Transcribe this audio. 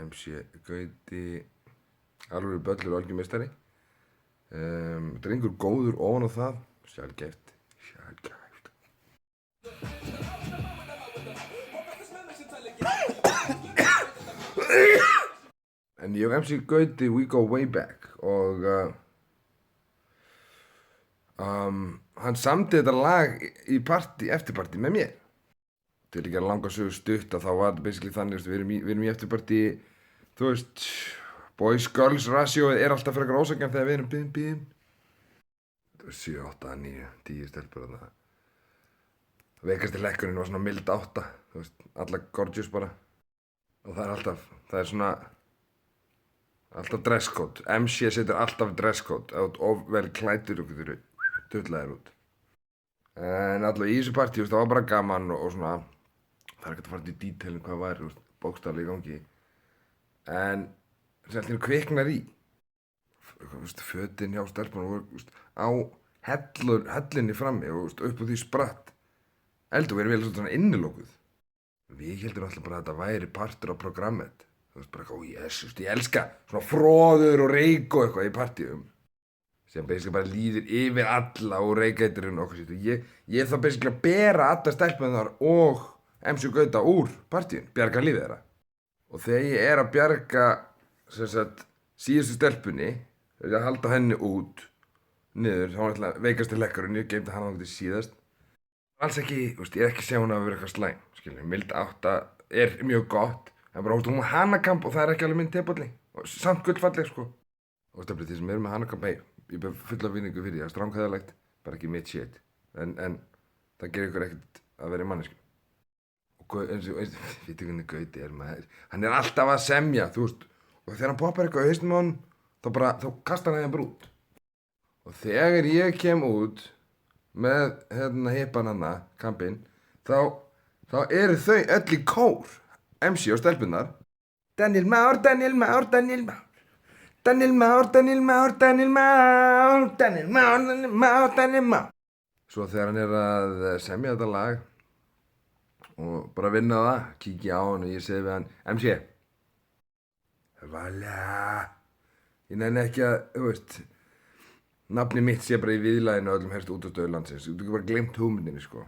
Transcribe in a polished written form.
MC Gauti, alveg böllur og algjör meistari. Drengur góður ofan á það, sjálfgæft. En ég og MC Gauti, we go way back og hann samdi þetta lag í eftirparti með mér. Til ekki að langa sögu stutt að þá var þetta basically þannig, við erum í eftirparti, þú veist, boys girls ratioið er alltaf frekar ósakjant þegar við erum bim. Það var 7, 8, 9, 10 stelpur þarna. Veikasti lekkurinn var svona mild 8, þú veist, alla gorgeous bara. Og það er svona, alltaf dresscode. MC setur alltaf dresscode, of vel klæddur og getur dullæðir út. En alltaf í þessu partí, það var bara gaman og svona, það er ekki að fara til dítailin hvað var, bókstaflega í gangi. En sem kviknar í. Fötin hjá stelpunum voru á hellinni frammi og upp á því spratt eldur, við erum vel svona innilokuð. Við heldum alltaf bara að þetta væri partur á programmet. Þú veist bara, ég elska svona froður og reyk og eitthvað í partíum. Sem basically bara líður yfir alla og reykæturinn og okkur sér. Ég þá basically að bera alla stelpunar og MC Gauta úr partíun, bjarga lífið þeirra. Og þegar ég er að bjarga síðustu stelpunni, að halda henni út, niður, þá var alltaf veikasti lekkurinn, ég geymdi hann á því síðast. Alls ekki, ég er ekki að segja hún að vera eitthvað slæm, skilja, mild 8 er mjög gott, en bara hún hanakamp og það er ekki alveg minn tepolli, og samt gullfalleg, sko. Og stefnir því sem eru með hanakamp, ég ber fulla vinningu fyrir því, það er stránkæðalegt, bara ekki mitt shit, en það gerir ykkur ekkert að vera í mannesku. Og eins og, veitu hvernig Gauti er maður, hann er alltaf að semja, þú veist, og þegar hann poppar eitthvað í hausnum á hann, þá kastar hann bara út. Og þegar ég kem út með hippan hana, kampinn, þá eru þau öll í kór, MC og stelpunnar. Daniel Már, Daniel Már, Daniel Már. Daniel Már, Daniel Már, Daniel Már. Daniel Már, Daniel Már, Daniel Már. Svo þegar hann er að semja þetta lag og bara vinna það, kíkja á hann og ég segi við hann, MC, Vala, ég nenni ekki að, þú veist, nafni mitt sé bara í viðlaginu og öllum helstu útastöðu landsins. Þú getur bara gleymt hugmyndinni, sko.